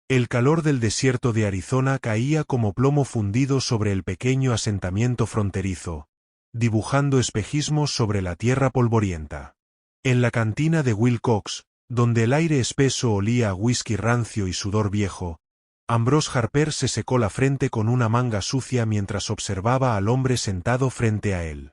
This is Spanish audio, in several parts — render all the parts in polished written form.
El calor del desierto de Arizona caía como plomo fundido sobre el pequeño asentamiento fronterizo, dibujando espejismos sobre la tierra polvorienta. En la cantina de Will Cox, donde el aire espeso olía a whisky rancio y sudor viejo, Ambrose Harper se secó la frente con una manga sucia mientras observaba al hombre sentado frente a él.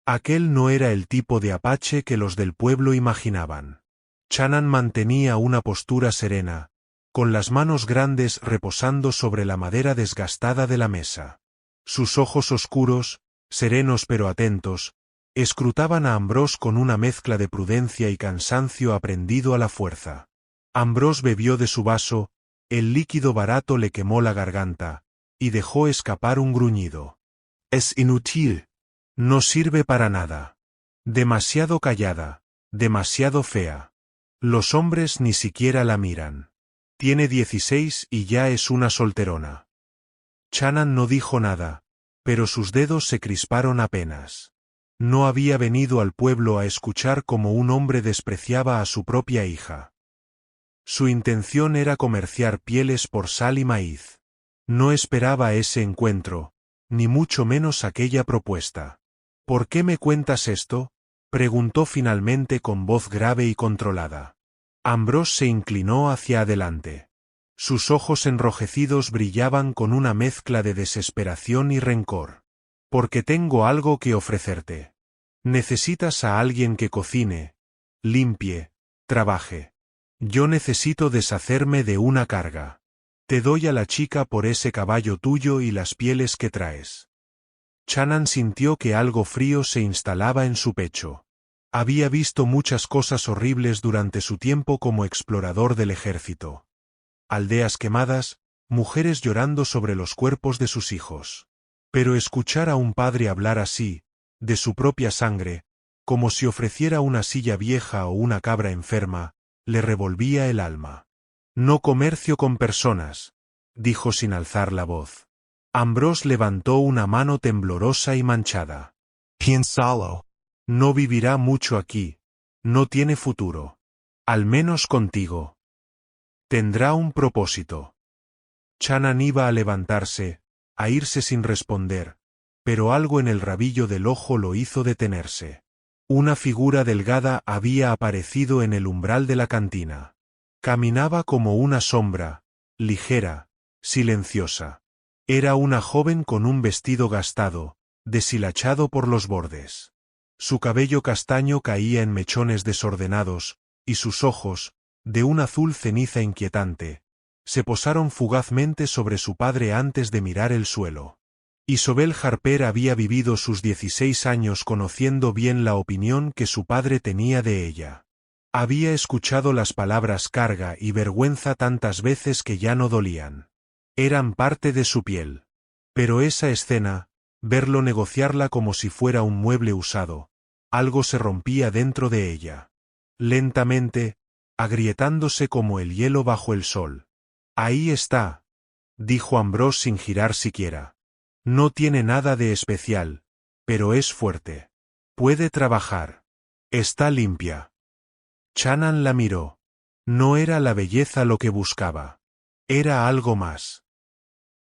Aquel no era el tipo de apache que los del pueblo imaginaban. Shannon mantenía una postura serena, con las manos grandes reposando sobre la madera desgastada de la mesa. Sus ojos oscuros, serenos pero atentos, escrutaban a Ambrose con una mezcla de prudencia y cansancio aprendido a la fuerza. Ambrose bebió de su vaso, el líquido barato le quemó la garganta, y dejó escapar un gruñido. Es inútil. No sirve para nada. Demasiado callada, demasiado fea. Los hombres ni siquiera la miran. Tiene 16 y ya es una solterona. Shannon no dijo nada, pero sus dedos se crisparon apenas. No había venido al pueblo a escuchar cómo un hombre despreciaba a su propia hija. Su intención era comerciar pieles por sal y maíz. No esperaba ese encuentro, ni mucho menos aquella propuesta. ¿Por qué me cuentas esto?, preguntó finalmente con voz grave y controlada. Ambrose se inclinó hacia adelante. Sus ojos enrojecidos brillaban con una mezcla de desesperación y rencor. Porque tengo algo que ofrecerte. Necesitas a alguien que cocine, limpie, trabaje. Yo necesito deshacerme de una carga. Te doy a la chica por ese caballo tuyo y las pieles que traes. Shannon sintió que algo frío se instalaba en su pecho. Había visto muchas cosas horribles durante su tiempo como explorador del ejército. Aldeas quemadas, mujeres llorando sobre los cuerpos de sus hijos. Pero escuchar a un padre hablar así, de su propia sangre, como si ofreciera una silla vieja o una cabra enferma, le revolvía el alma. No comercio con personas, dijo sin alzar la voz. Ambrose levantó una mano temblorosa y manchada. Piénsalo. No vivirá mucho aquí. No tiene futuro. Al menos contigo. Tendrá un propósito. Shannon iba a levantarse, a irse sin responder, pero algo en el rabillo del ojo lo hizo detenerse. Una figura delgada había aparecido en el umbral de la cantina. Caminaba como una sombra, ligera, silenciosa. Era una joven con un vestido gastado, deshilachado por los bordes. Su cabello castaño caía en mechones desordenados, y sus ojos, de un azul ceniza inquietante, se posaron fugazmente sobre su padre antes de mirar el suelo. Isobel Harper había vivido sus 16 años conociendo bien la opinión que su padre tenía de ella. Había escuchado las palabras carga y vergüenza tantas veces que ya no dolían. Eran parte de su piel. Pero esa escena, verlo negociarla como si fuera un mueble usado, algo se rompía dentro de ella. Lentamente, agrietándose como el hielo bajo el sol. Ahí está, dijo Ambrose sin girar siquiera. No tiene nada de especial, pero es fuerte. Puede trabajar. Está limpia. Shannon la miró. No era la belleza lo que buscaba. Era algo más.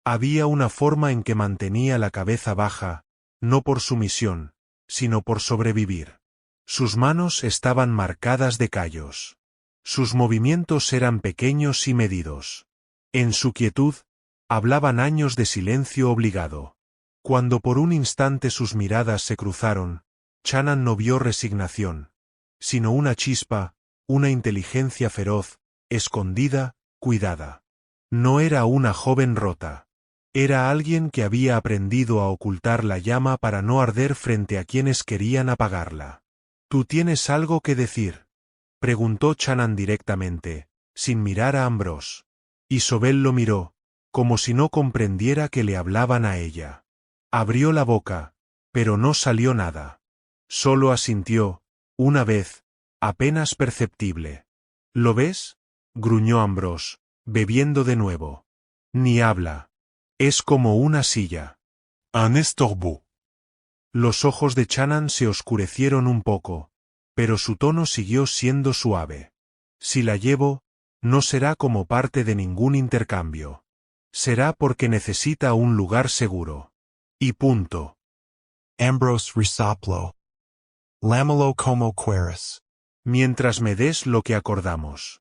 Había una forma en que mantenía la cabeza baja, no por sumisión, sino por sobrevivir. Sus manos estaban marcadas de callos. Sus movimientos eran pequeños y medidos. En su quietud, hablaban años de silencio obligado. Cuando por un instante sus miradas se cruzaron, Shannon no vio resignación, sino una chispa, una inteligencia feroz, escondida, cuidada. No era una joven rota. Era alguien que había aprendido a ocultar la llama para no arder frente a quienes querían apagarla. ¿Tú tienes algo que decir?, preguntó Shannon directamente, sin mirar a Ambrose. Isobel lo miró, como si no comprendiera que le hablaban a ella. Abrió la boca, pero no salió nada. Solo asintió, una vez, apenas perceptible. ¿Lo ves?, gruñó Ambrose, bebiendo de nuevo. Ni habla. Es como una silla. Un estorbo. Los ojos de Shannon se oscurecieron un poco, pero su tono siguió siendo suave. Si la llevo, No será como parte de ningún intercambio. Será porque necesita un lugar seguro. Y punto. Ambrose Risoplo. Lamelo como quieras. Mientras me des lo que acordamos.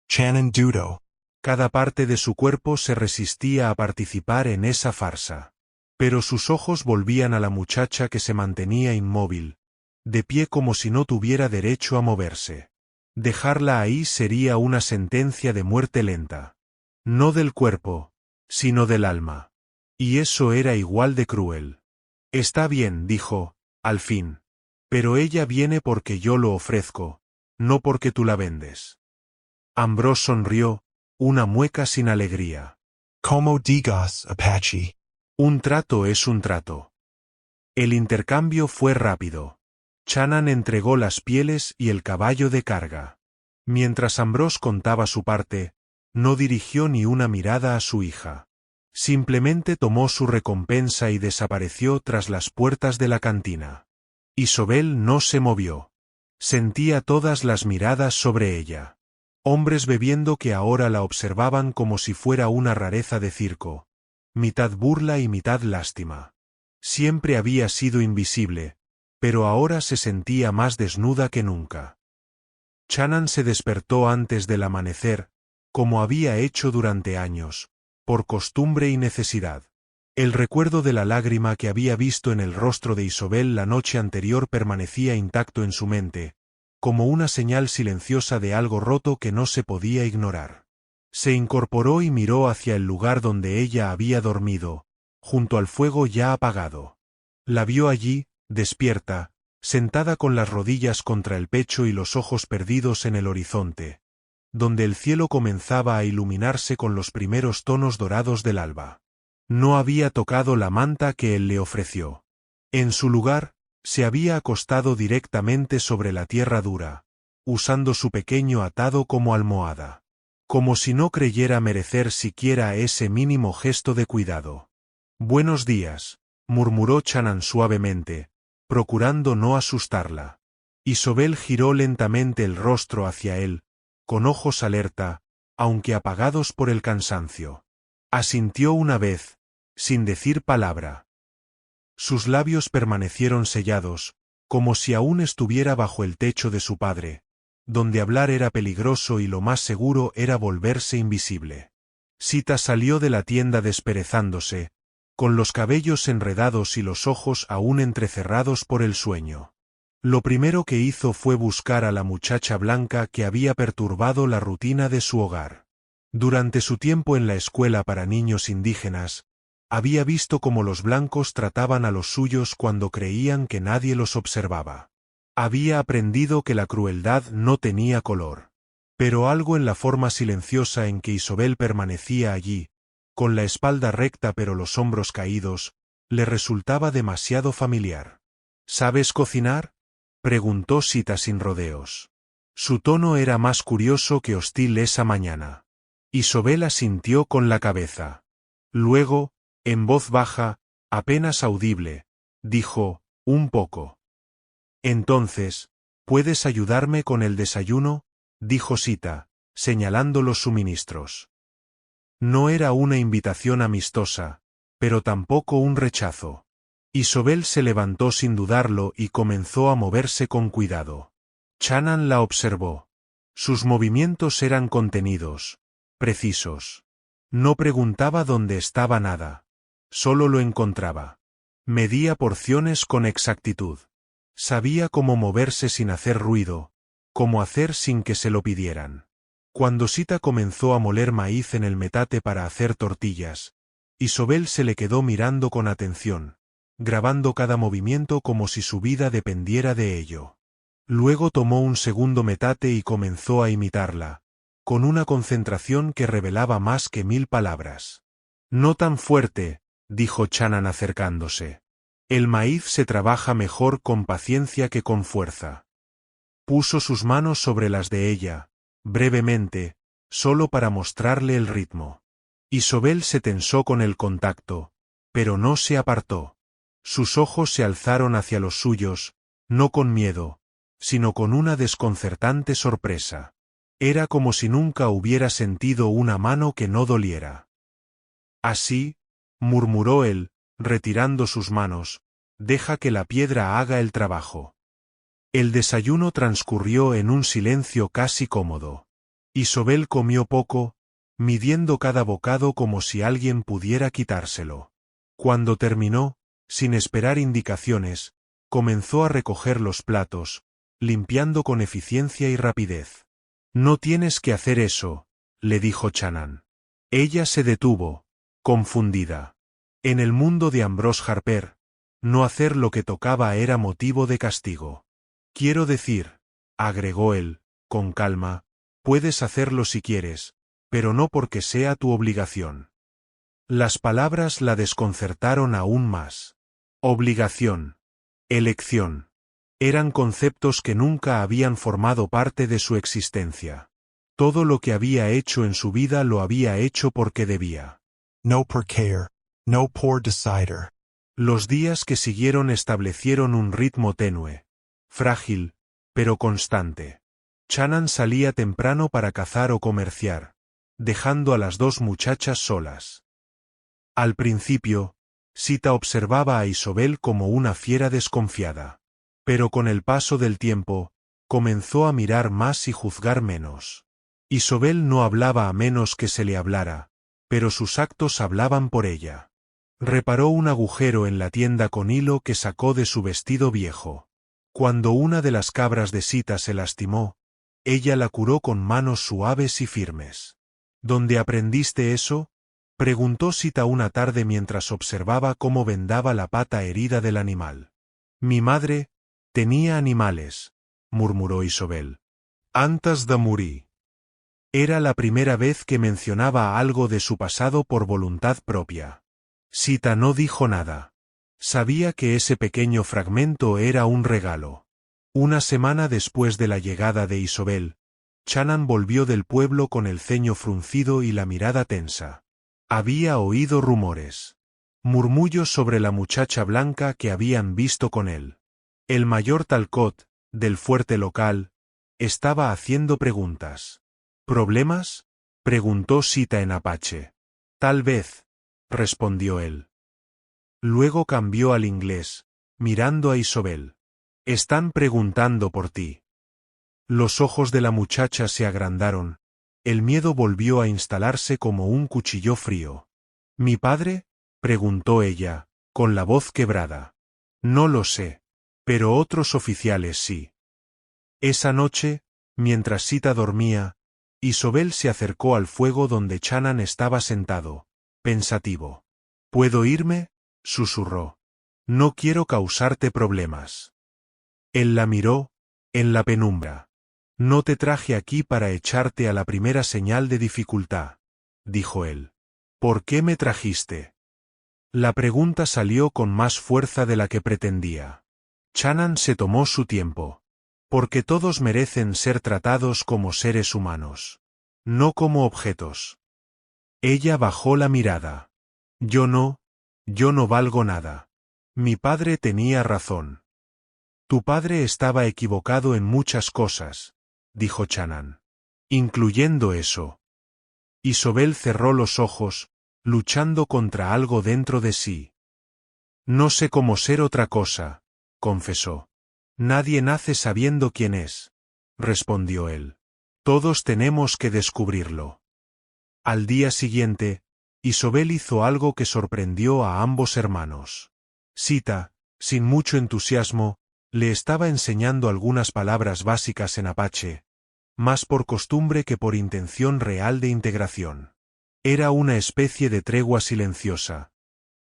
Channon Dudo. Cada parte de su cuerpo se resistía a participar en esa farsa. Pero sus ojos volvían a la muchacha que se mantenía inmóvil, de pie como si no tuviera derecho a moverse. Dejarla ahí sería una sentencia de muerte lenta. No del cuerpo, sino del alma. Y eso era igual de cruel. Está bien, dijo, al fin. Pero ella viene porque yo lo ofrezco, no porque tú la vendes. Ambrose sonrió, una mueca sin alegría. Como digas, Apache. Un trato es un trato. El intercambio fue rápido. Channon entregó las pieles y el caballo de carga. Mientras Ambrose contaba su parte, no dirigió ni una mirada a su hija. Simplemente tomó su recompensa y desapareció tras las puertas de la cantina. Isobel no se movió. Sentía todas las miradas sobre ella. Hombres bebiendo que ahora la observaban como si fuera una rareza de circo. Mitad burla y mitad lástima. Siempre había sido invisible, pero ahora se sentía más desnuda que nunca. Channon se despertó antes del amanecer, como había hecho durante años, por costumbre y necesidad. El recuerdo de la lágrima que había visto en el rostro de Isobel la noche anterior permanecía intacto en su mente, como una señal silenciosa de algo roto que no se podía ignorar. Se incorporó y miró hacia el lugar donde ella había dormido, junto al fuego ya apagado. La vio allí, despierta, sentada con las rodillas contra el pecho y los ojos perdidos en el horizonte, donde el cielo comenzaba a iluminarse con los primeros tonos dorados del alba. No había tocado la manta que él le ofreció. En su lugar, se había acostado directamente sobre la tierra dura, usando su pequeño atado como almohada. Como si no creyera merecer siquiera ese mínimo gesto de cuidado. Buenos días, murmuró Channon suavemente, procurando no asustarla. Isobel giró lentamente el rostro hacia él, con ojos alerta, aunque apagados por el cansancio. Asintió una vez, sin decir palabra. Sus labios permanecieron sellados, como si aún estuviera bajo el techo de su padre, donde hablar era peligroso y lo más seguro era volverse invisible. Sita salió de la tienda desperezándose, con los cabellos enredados y los ojos aún entrecerrados por el sueño. Lo primero que hizo fue buscar a la muchacha blanca que había perturbado la rutina de su hogar. Durante su tiempo en la escuela para niños indígenas, había visto cómo los blancos trataban a los suyos cuando creían que nadie los observaba. Había aprendido que la crueldad no tenía color. Pero algo en la forma silenciosa en que Isobel permanecía allí, con la espalda recta pero los hombros caídos, le resultaba demasiado familiar. ¿Sabes cocinar?, preguntó Sita sin rodeos. Su tono era más curioso que hostil esa mañana. Isobel asintió con la cabeza. Luego, en voz baja, apenas audible, dijo, un poco. Entonces, ¿puedes ayudarme con el desayuno?, dijo Sita, señalando los suministros. No era una invitación amistosa, pero tampoco un rechazo. Isobel se levantó sin dudarlo y comenzó a moverse con cuidado. Channon la observó. Sus movimientos eran contenidos, precisos. No preguntaba dónde estaba nada. Solo lo encontraba. Medía porciones con exactitud. Sabía cómo moverse sin hacer ruido, cómo hacer sin que se lo pidieran. Cuando Sita comenzó a moler maíz en el metate para hacer tortillas, Isobel se le quedó mirando con atención, grabando cada movimiento como si su vida dependiera de ello. Luego tomó un segundo metate y comenzó a imitarla, con una concentración que revelaba más que 1000 palabras. No tan fuerte, dijo Channon acercándose. El maíz se trabaja mejor con paciencia que con fuerza. Puso sus manos sobre las de ella, brevemente, solo para mostrarle el ritmo. Isobel se tensó con el contacto, pero no se apartó. Sus ojos se alzaron hacia los suyos, no con miedo, sino con una desconcertante sorpresa. Era como si nunca hubiera sentido una mano que no doliera. Así, murmuró él, retirando sus manos, deja que la piedra haga el trabajo. El desayuno transcurrió en un silencio casi cómodo. Isobel comió poco, midiendo cada bocado como si alguien pudiera quitárselo. Cuando terminó, sin esperar indicaciones, comenzó a recoger los platos, limpiando con eficiencia y rapidez. No tienes que hacer eso, le dijo Shannon. Ella se detuvo, confundida. En el mundo de Ambrose Harper, no hacer lo que tocaba era motivo de castigo. Quiero decir, agregó él, con calma, puedes hacerlo si quieres, pero no porque sea tu obligación. Las palabras la desconcertaron aún más. Obligación. Elección. Eran conceptos que nunca habían formado parte de su existencia. Todo lo que había hecho en su vida lo había hecho porque debía. No por care, no por decider. Los días que siguieron establecieron un ritmo tenue, frágil, pero constante. Shannon salía temprano para cazar o comerciar, dejando a las dos muchachas solas. Al principio, Sita observaba a Isobel como una fiera desconfiada. Pero con el paso del tiempo, comenzó a mirar más y juzgar menos. Isobel no hablaba a menos que se le hablara, pero sus actos hablaban por ella. Reparó un agujero en la tienda con hilo que sacó de su vestido viejo. Cuando una de las cabras de Sita se lastimó, ella la curó con manos suaves y firmes. ¿Dónde aprendiste eso?, preguntó Sita una tarde mientras observaba cómo vendaba la pata herida del animal. Mi madre tenía animales, murmuró Isobel. Antes de morir. Era la primera vez que mencionaba algo de su pasado por voluntad propia. Sita no dijo nada. Sabía que ese pequeño fragmento era un regalo. Una semana después de la llegada de Isobel, Shannon volvió del pueblo con el ceño fruncido y la mirada tensa. Había oído rumores. Murmullos sobre la muchacha blanca que habían visto con él. El mayor Talcott, del fuerte local, estaba haciendo preguntas. ¿Problemas?, preguntó Sita en apache. Tal vez, respondió él. Luego cambió al inglés, mirando a Isobel. Están preguntando por ti. Los ojos de la muchacha se agrandaron. El miedo volvió a instalarse como un cuchillo frío. ¿Mi padre?, preguntó ella, con la voz quebrada. No lo sé, pero otros oficiales sí. Esa noche, mientras Sita dormía, Isobel se acercó al fuego donde Shannon estaba sentado, pensativo. ¿Puedo irme?, susurró. No quiero causarte problemas. Él la miró, en la penumbra. No te traje aquí para echarte a la primera señal de dificultad, dijo él. ¿Por qué me trajiste? La pregunta salió con más fuerza de la que pretendía. Shannon se tomó su tiempo. Porque todos merecen ser tratados como seres humanos. No como objetos. Ella bajó la mirada. Yo no valgo nada. Mi padre tenía razón. Tu padre estaba equivocado en muchas cosas, dijo Shannon. Incluyendo eso. Isobel cerró los ojos, luchando contra algo dentro de sí. No sé cómo ser otra cosa, confesó. Nadie nace sabiendo quién es, respondió él. Todos tenemos que descubrirlo. Al día siguiente, Isobel hizo algo que sorprendió a ambos hermanos. Sita, sin mucho entusiasmo, le estaba enseñando algunas palabras básicas en apache, más por costumbre que por intención real de integración. Era una especie de tregua silenciosa.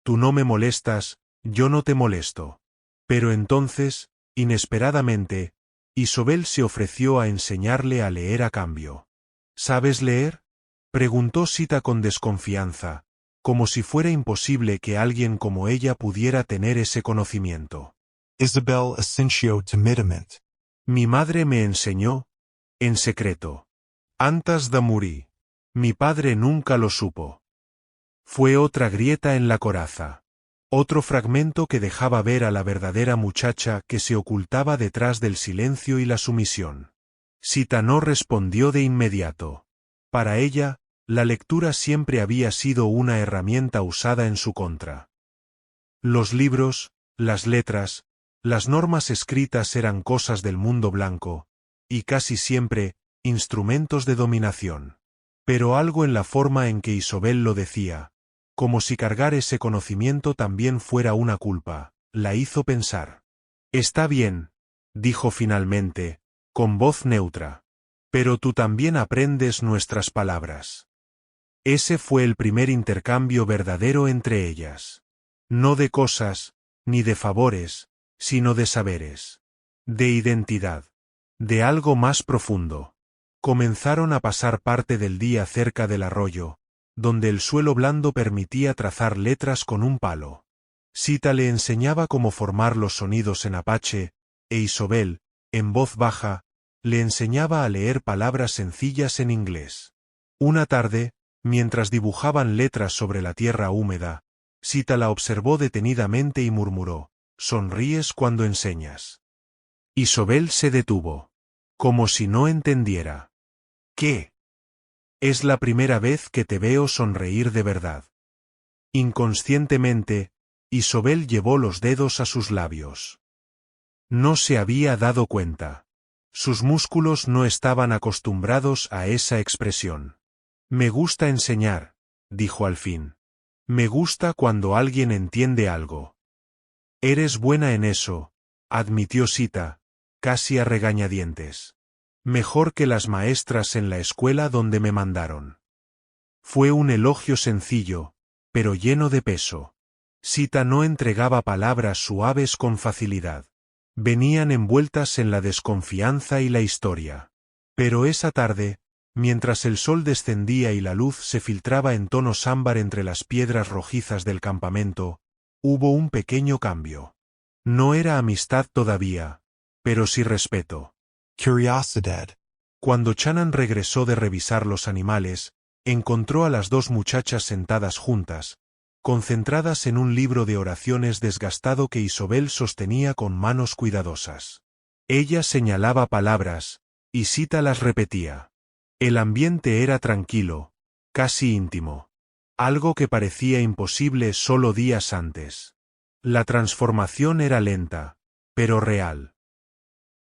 Tú no me molestas, yo no te molesto. Pero entonces, inesperadamente, Isobel se ofreció a enseñarle a leer a cambio. ¿Sabes leer?, preguntó Sita con desconfianza, como si fuera imposible que alguien como ella pudiera tener ese conocimiento. Isabel Asensio timidamente. Mi madre me enseñó, en secreto. Antes de morir. Mi padre nunca lo supo. Fue otra grieta en la coraza. Otro fragmento que dejaba ver a la verdadera muchacha que se ocultaba detrás del silencio y la sumisión. Sita no respondió de inmediato. Para ella, la lectura siempre había sido una herramienta usada en su contra. Los libros, las letras, las normas escritas eran cosas del mundo blanco, y casi siempre, instrumentos de dominación. Pero algo en la forma en que Isobel lo decía, como si cargar ese conocimiento también fuera una culpa, la hizo pensar. Está bien, dijo finalmente, con voz neutra. Pero tú también aprendes nuestras palabras. Ese fue el primer intercambio verdadero entre ellas. No de cosas, ni de favores, sino de saberes. De identidad. De algo más profundo. Comenzaron a pasar parte del día cerca del arroyo, donde el suelo blando permitía trazar letras con un palo. Sita le enseñaba cómo formar los sonidos en apache, e Isobel, en voz baja, le enseñaba a leer palabras sencillas en inglés. Una tarde, mientras dibujaban letras sobre la tierra húmeda, Sita la observó detenidamente y murmuró, «¿Sonríes cuando enseñas?» Isobel se detuvo. Como si no entendiera. «¿Qué?» «Es la primera vez que te veo sonreír de verdad». Inconscientemente, Isobel llevó los dedos a sus labios. No se había dado cuenta. Sus músculos no estaban acostumbrados a esa expresión. «Me gusta enseñar», dijo al fin. «Me gusta cuando alguien entiende algo». «Eres buena en eso», admitió Sita, casi a regañadientes. «Mejor que las maestras en la escuela donde me mandaron». Fue un elogio sencillo, pero lleno de peso. Sita no entregaba palabras suaves con facilidad. Venían envueltas en la desconfianza y la historia. Pero esa tarde, mientras el sol descendía y la luz se filtraba en tonos ámbar entre las piedras rojizas del campamento, hubo un pequeño cambio. No era amistad todavía, pero sí respeto. Curiosity. Cuando Shannon regresó de revisar los animales, encontró a las dos muchachas sentadas juntas, concentradas en un libro de oraciones desgastado que Isobel sostenía con manos cuidadosas. Ella señalaba palabras, y Sita las repetía. El ambiente era tranquilo, casi íntimo. Algo que parecía imposible solo días antes. La transformación era lenta, pero real.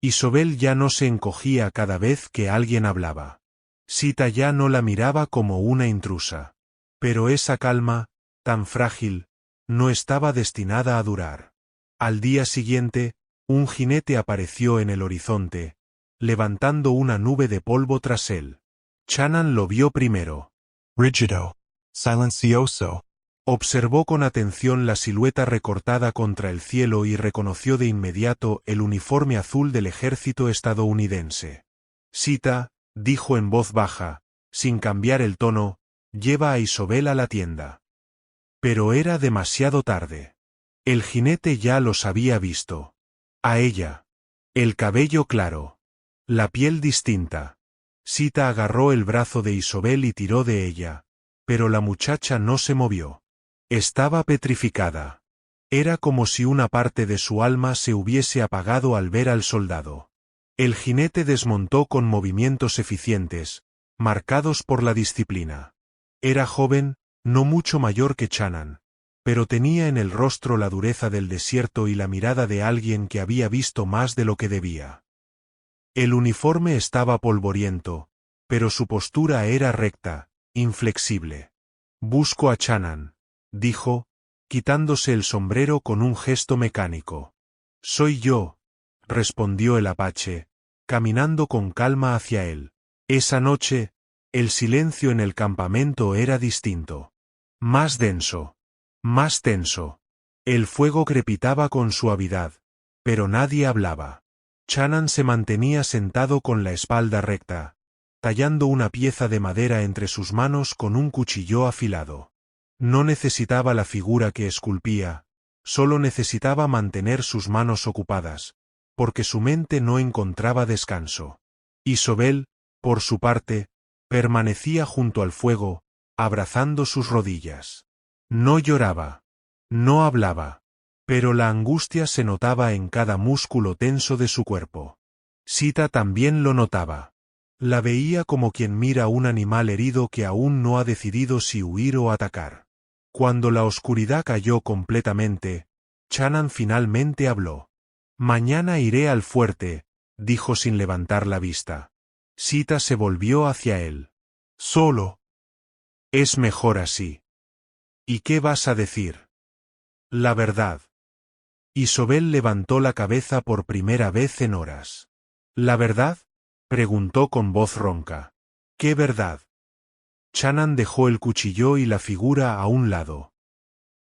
Isobel ya no se encogía cada vez que alguien hablaba. Sita ya no la miraba como una intrusa. Pero esa calma, tan frágil, no estaba destinada a durar. Al día siguiente, un jinete apareció en el horizonte, levantando una nube de polvo tras él. Shannon lo vio primero. Rigido. Silencioso. Observó con atención la silueta recortada contra el cielo y reconoció de inmediato el uniforme azul del ejército estadounidense. Sita, dijo en voz baja, sin cambiar el tono, lleva a Isobel a la tienda. Pero era demasiado tarde. El jinete ya los había visto. A ella. El cabello claro. La piel distinta. Sita agarró el brazo de Isobel y tiró de ella, pero la muchacha no se movió. Estaba petrificada. Era como si una parte de su alma se hubiese apagado al ver al soldado. El jinete desmontó con movimientos eficientes, marcados por la disciplina. Era joven, no mucho mayor que Shannon, pero tenía en el rostro la dureza del desierto y la mirada de alguien que había visto más de lo que debía. El uniforme estaba polvoriento, pero su postura era recta, inflexible. «Busco a Shannon», dijo, quitándose el sombrero con un gesto mecánico. «Soy yo», respondió el apache, caminando con calma hacia él. Esa noche, el silencio en el campamento era distinto. Más denso. Más tenso. El fuego crepitaba con suavidad, pero nadie hablaba. Shannon se mantenía sentado con la espalda recta, tallando una pieza de madera entre sus manos con un cuchillo afilado. No necesitaba la figura que esculpía, solo necesitaba mantener sus manos ocupadas, porque su mente no encontraba descanso. Isobel, por su parte, permanecía junto al fuego, abrazando sus rodillas. No lloraba. No hablaba. Pero la angustia se notaba en cada músculo tenso de su cuerpo. Sita también lo notaba. La veía como quien mira un animal herido que aún no ha decidido si huir o atacar. Cuando la oscuridad cayó completamente, Channan finalmente habló. Mañana iré al fuerte, dijo sin levantar la vista. Sita se volvió hacia él. Solo. Es mejor así. ¿Y qué vas a decir? La verdad. Isobel levantó la cabeza por primera vez en horas. ¿La verdad? Preguntó con voz ronca. ¿Qué verdad? Channan dejó el cuchillo y la figura a un lado.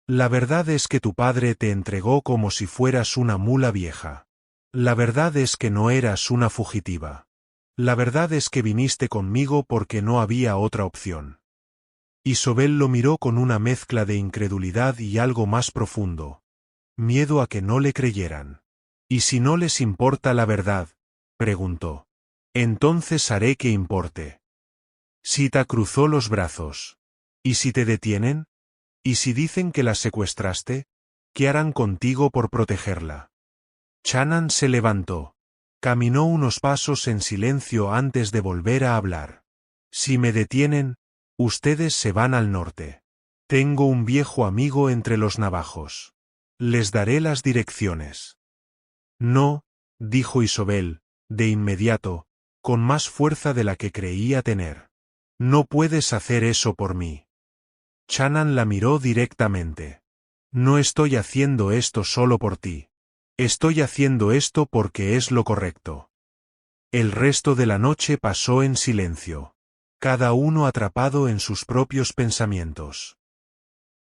La verdad es que tu padre te entregó como si fueras una mula vieja. La verdad es que no eras una fugitiva. La verdad es que viniste conmigo porque no había otra opción. Isobel lo miró con una mezcla de incredulidad y algo más profundo. Miedo a que no le creyeran. ¿Y si no les importa la verdad? Preguntó. Entonces haré que importe. Sita cruzó los brazos. ¿Y si te detienen? ¿Y si dicen que la secuestraste? ¿Qué harán contigo por protegerla? Channan se levantó. Caminó unos pasos en silencio antes de volver a hablar. Si me detienen, ustedes se van al norte. Tengo un viejo amigo entre los navajos. Les daré las direcciones. No, dijo Isobel, de inmediato, con más fuerza de la que creía tener. No puedes hacer eso por mí. Channan la miró directamente. No estoy haciendo esto solo por ti. Estoy haciendo esto porque es lo correcto. El resto de la noche pasó en silencio. Cada uno atrapado en sus propios pensamientos.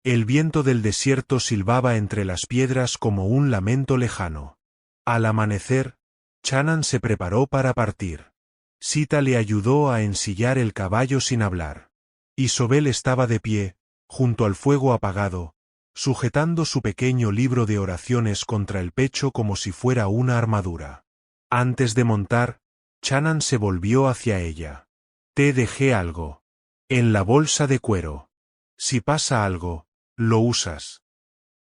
El viento del desierto silbaba entre las piedras como un lamento lejano. Al amanecer, Channan se preparó para partir. Sita le ayudó a ensillar el caballo sin hablar. Isobel estaba de pie, junto al fuego apagado, sujetando su pequeño libro de oraciones contra el pecho como si fuera una armadura. Antes de montar, Channan se volvió hacia ella. Te dejé algo. En la bolsa de cuero. Si pasa algo, lo usas.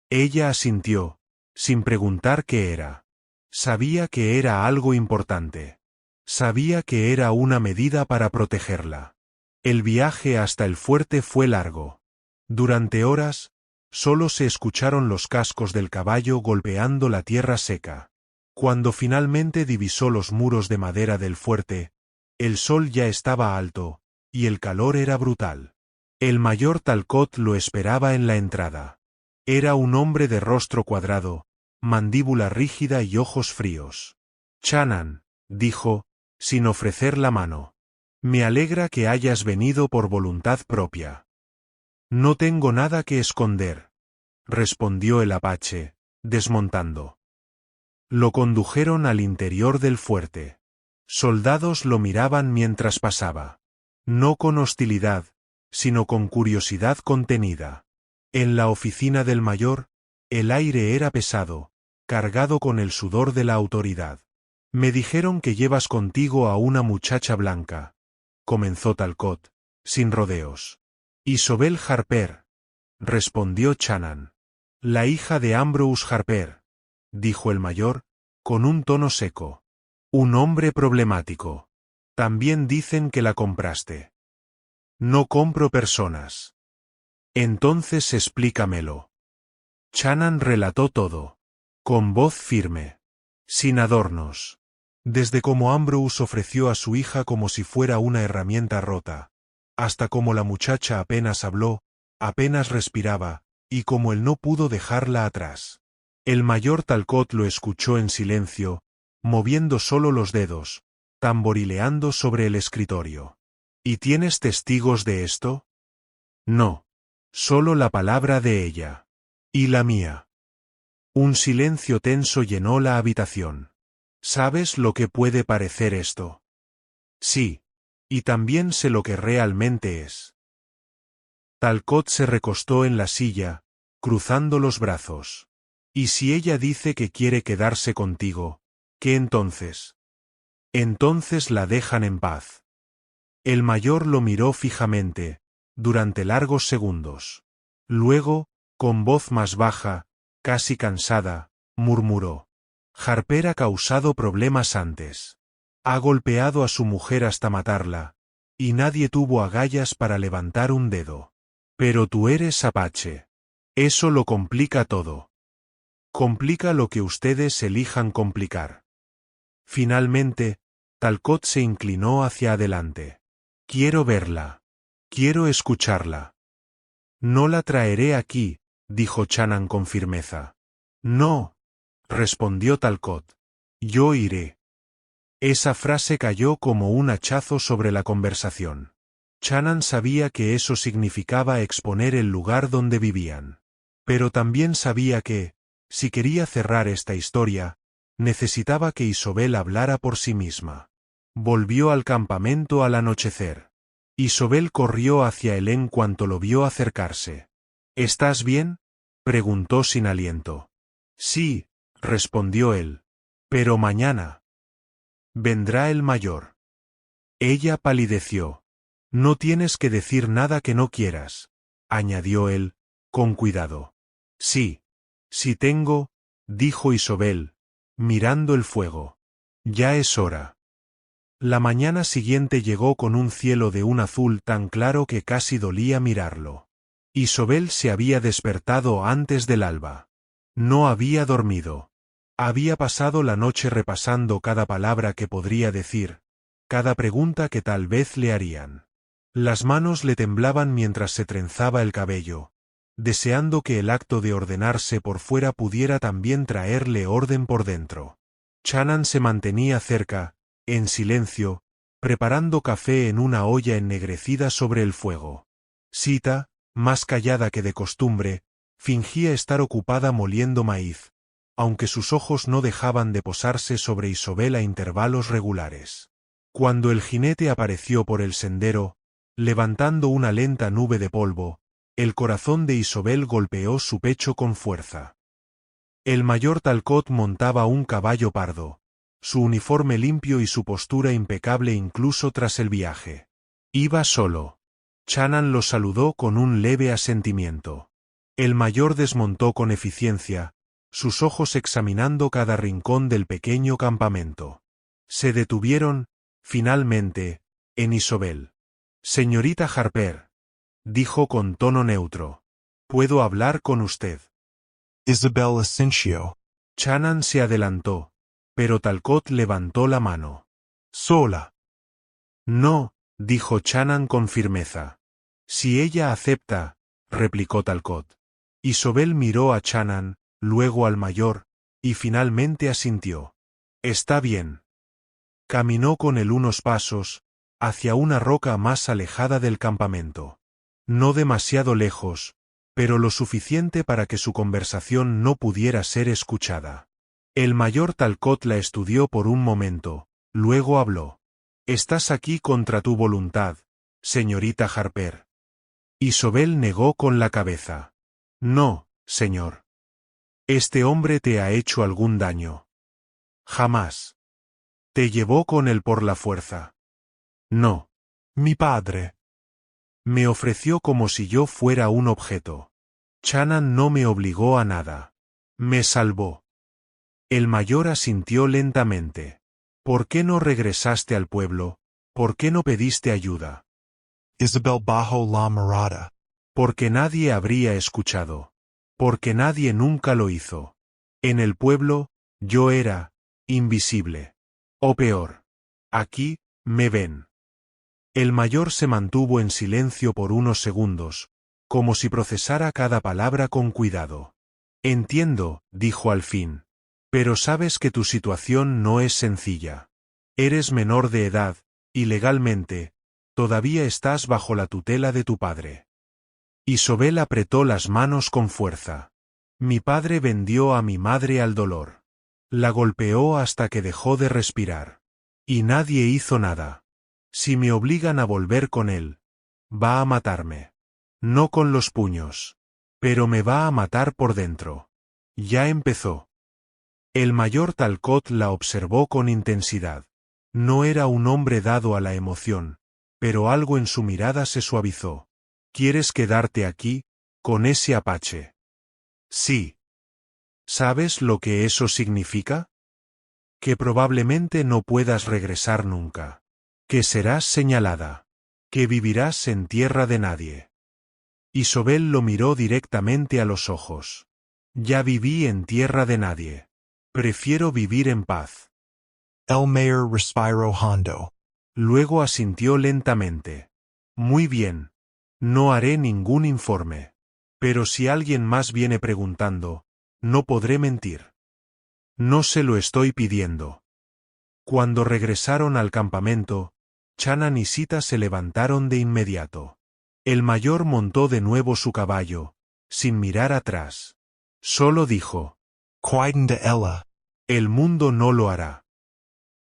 Ella asintió, sin preguntar qué era. Sabía que era algo importante. Sabía que era una medida para protegerla. El viaje hasta el fuerte fue largo. Durante horas, solo se escucharon los cascos del caballo golpeando la tierra seca. Cuando finalmente divisó los muros de madera del fuerte, el sol ya estaba alto, y el calor era brutal. El mayor Talcott lo esperaba en la entrada. Era un hombre de rostro cuadrado, mandíbula rígida y ojos fríos. Channan, dijo, sin ofrecer la mano. Me alegra que hayas venido por voluntad propia. No tengo nada que esconder, respondió el apache, desmontando. Lo condujeron al interior del fuerte. Soldados lo miraban mientras pasaba. No con hostilidad, sino con curiosidad contenida. En la oficina del mayor, el aire era pesado, cargado con el sudor de la autoridad. Me dijeron que llevas contigo a una muchacha blanca, comenzó Talcott, sin rodeos. Isobel Harper, respondió Channan. La hija de Ambrose Harper, dijo el mayor, con un tono seco. Un hombre problemático. También dicen que la compraste. No compro personas. Entonces explícamelo. Channan relató todo. Con voz firme. Sin adornos. Desde cómo Ambrose ofreció a su hija como si fuera una herramienta rota, hasta cómo la muchacha apenas habló, apenas respiraba, y cómo él no pudo dejarla atrás. El mayor Talcott lo escuchó en silencio, moviendo solo los dedos, tamborileando sobre el escritorio. ¿Y tienes testigos de esto? No. Solo la palabra de ella. Y la mía. Un silencio tenso llenó la habitación. ¿Sabes lo que puede parecer esto? Sí. Y también sé lo que realmente es. Talcott se recostó en la silla, cruzando los brazos. ¿Y si ella dice que quiere quedarse contigo, qué entonces? Entonces la dejan en paz. El mayor lo miró fijamente, durante largos segundos. Luego, con voz más baja, casi cansada, murmuró. Harper ha causado problemas antes. Ha golpeado a su mujer hasta matarla, y nadie tuvo agallas para levantar un dedo. Pero tú eres apache. Eso lo complica todo. Complica lo que ustedes elijan complicar. Finalmente, Talcott se inclinó hacia adelante. Quiero verla. Quiero escucharla. No la traeré aquí, dijo Channan con firmeza. No, respondió Talcott. Yo iré. Esa frase cayó como un hachazo sobre la conversación. Channan sabía que eso significaba exponer el lugar donde vivían. Pero también sabía que, si quería cerrar esta historia, necesitaba que Isobel hablara por sí misma. Volvió al campamento al anochecer. Isobel corrió hacia él en cuanto lo vio acercarse. ¿Estás bien?, preguntó sin aliento. Sí, respondió él. Pero mañana vendrá el mayor. Ella palideció. No tienes que decir nada que no quieras, añadió él, con cuidado. Sí tengo, dijo Isobel, mirando el fuego. Ya es hora. La mañana siguiente llegó con un cielo de un azul tan claro que casi dolía mirarlo. Isobel se había despertado antes del alba. No había dormido. Había pasado la noche repasando cada palabra que podría decir, cada pregunta que tal vez le harían. Las manos le temblaban mientras se trenzaba el cabello, deseando que el acto de ordenarse por fuera pudiera también traerle orden por dentro. Channan se mantenía cerca, en silencio, preparando café en una olla ennegrecida sobre el fuego. Sita, más callada que de costumbre, fingía estar ocupada moliendo maíz, aunque sus ojos no dejaban de posarse sobre Isobel a intervalos regulares. Cuando el jinete apareció por el sendero, levantando una lenta nube de polvo, el corazón de Isobel golpeó su pecho con fuerza. El mayor Talcott montaba un caballo pardo, su uniforme limpio y su postura impecable incluso tras el viaje. Iba solo. Channan lo saludó con un leve asentimiento. El mayor desmontó con eficiencia, sus ojos examinando cada rincón del pequeño campamento. Se detuvieron, finalmente, en Isobel. Señorita Harper, dijo con tono neutro. ¿Puedo hablar con usted? Isabel Asencio. Channan se adelantó, pero Talcott levantó la mano. Sola. No, dijo Channan con firmeza. Si ella acepta, replicó Talcott. Isobel miró a Channan, luego al mayor, y finalmente asintió. Está bien. Caminó con él unos pasos, hacia una roca más alejada del campamento. No demasiado lejos, pero lo suficiente para que su conversación no pudiera ser escuchada. El mayor Talcott la estudió por un momento, luego habló. «Estás aquí contra tu voluntad, señorita Harper». Isobel negó con la cabeza. «No, señor. Este hombre te ha hecho algún daño». «Jamás». «¿Te llevó con él por la fuerza?» «No». «Mi padre». «Me ofreció como si yo fuera un objeto». «Channan no me obligó a nada. Me salvó». El mayor asintió lentamente. «¿Por qué no regresaste al pueblo? ¿Por qué no pediste ayuda?» Isabel bajo la mirada. «Porque nadie habría escuchado. Porque nadie nunca lo hizo. En el pueblo, yo era invisible. O peor. Aquí, me ven». El mayor se mantuvo en silencio por unos segundos, como si procesara cada palabra con cuidado. «Entiendo», dijo al fin. «Pero sabes que tu situación no es sencilla. Eres menor de edad, y legalmente, todavía estás bajo la tutela de tu padre». Isobel apretó las manos con fuerza. «Mi padre vendió a mi madre al dolor. La golpeó hasta que dejó de respirar. Y nadie hizo nada. Si me obligan a volver con él, va a matarme. No con los puños. Pero me va a matar por dentro. Ya empezó». El mayor Talcott la observó con intensidad. No era un hombre dado a la emoción, pero algo en su mirada se suavizó. «¿Quieres quedarte aquí, con ese apache?» «Sí». «¿Sabes lo que eso significa?» Que probablemente no puedas regresar nunca. Que serás señalada. Que vivirás en tierra de nadie. Isobel lo miró directamente a los ojos. Ya viví en tierra de nadie. Prefiero vivir en paz. El mayor respiró hondo. Luego asintió lentamente. Muy bien. No haré ningún informe. Pero si alguien más viene preguntando, no podré mentir. No se lo estoy pidiendo. Cuando regresaron al campamento, Channan y Sita se levantaron de inmediato. El mayor montó de nuevo su caballo, sin mirar atrás. Solo dijo: Cuiden de ella. El mundo no lo hará.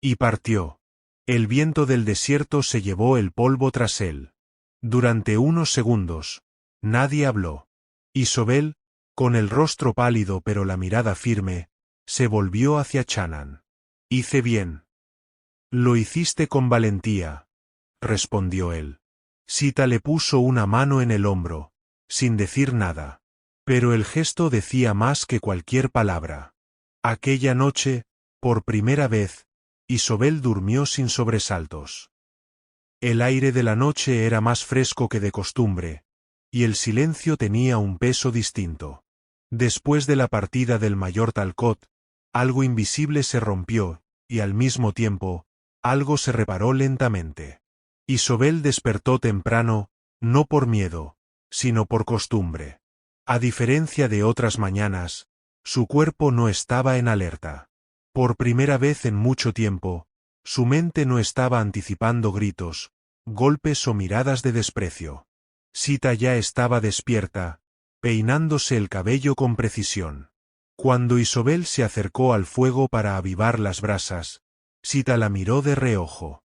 Y partió. El viento del desierto se llevó el polvo tras él. Durante unos segundos, nadie habló. Isobel, con el rostro pálido pero la mirada firme, se volvió hacia Channan. Hice bien. Lo hiciste con valentía, respondió él. Sita le puso una mano en el hombro, sin decir nada. Pero el gesto decía más que cualquier palabra. Aquella noche, por primera vez, Isobel durmió sin sobresaltos. El aire de la noche era más fresco que de costumbre, y el silencio tenía un peso distinto. Después de la partida del mayor Talcott, algo invisible se rompió, y al mismo tiempo, algo se reparó lentamente. Isobel despertó temprano, no por miedo, sino por costumbre. A diferencia de otras mañanas, su cuerpo no estaba en alerta. Por primera vez en mucho tiempo, su mente no estaba anticipando gritos, golpes o miradas de desprecio. Sita ya estaba despierta, peinándose el cabello con precisión. Cuando Isobel se acercó al fuego para avivar las brasas, Sita la miró de reojo.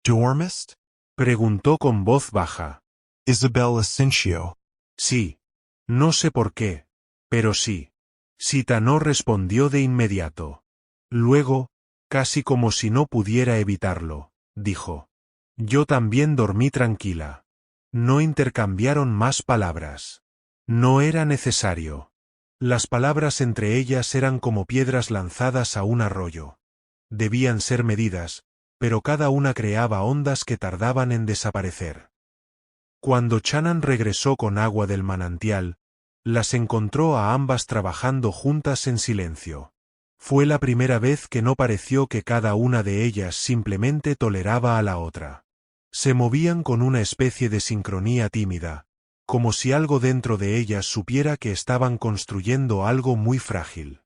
¿Duermest? Preguntó con voz baja. Isabel Asencio. Sí. No sé por qué, pero sí. Sita no respondió de inmediato. Luego, casi como si no pudiera evitarlo, dijo: Yo también dormí tranquila. No intercambiaron más palabras. No era necesario. Las palabras entre ellas eran como piedras lanzadas a un arroyo. Debían ser medidas, pero cada una creaba ondas que tardaban en desaparecer. Cuando Channan regresó con agua del manantial, las encontró a ambas trabajando juntas en silencio. Fue la primera vez que no pareció que cada una de ellas simplemente toleraba a la otra. Se movían con una especie de sincronía tímida, como si algo dentro de ellas supiera que estaban construyendo algo muy frágil.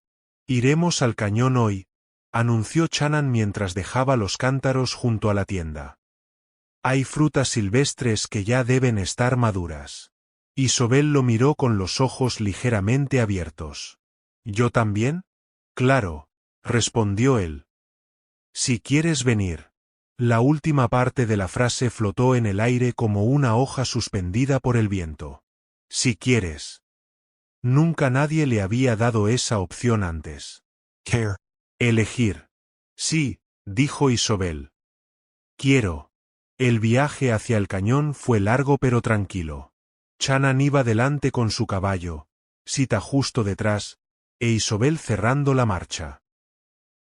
Iremos al cañón hoy, anunció Channan mientras dejaba los cántaros junto a la tienda. Hay frutas silvestres que ya deben estar maduras. Isobel lo miró con los ojos ligeramente abiertos. ¿Yo también? Claro, respondió él. Si quieres venir. La última parte de la frase flotó en el aire como una hoja suspendida por el viento. Si quieres. Nunca nadie le había dado esa opción antes. Care. Elegir. Sí, dijo Isobel. Quiero. El viaje hacia el cañón fue largo pero tranquilo. Channan iba delante con su caballo, Sita justo detrás, e Isobel cerrando la marcha.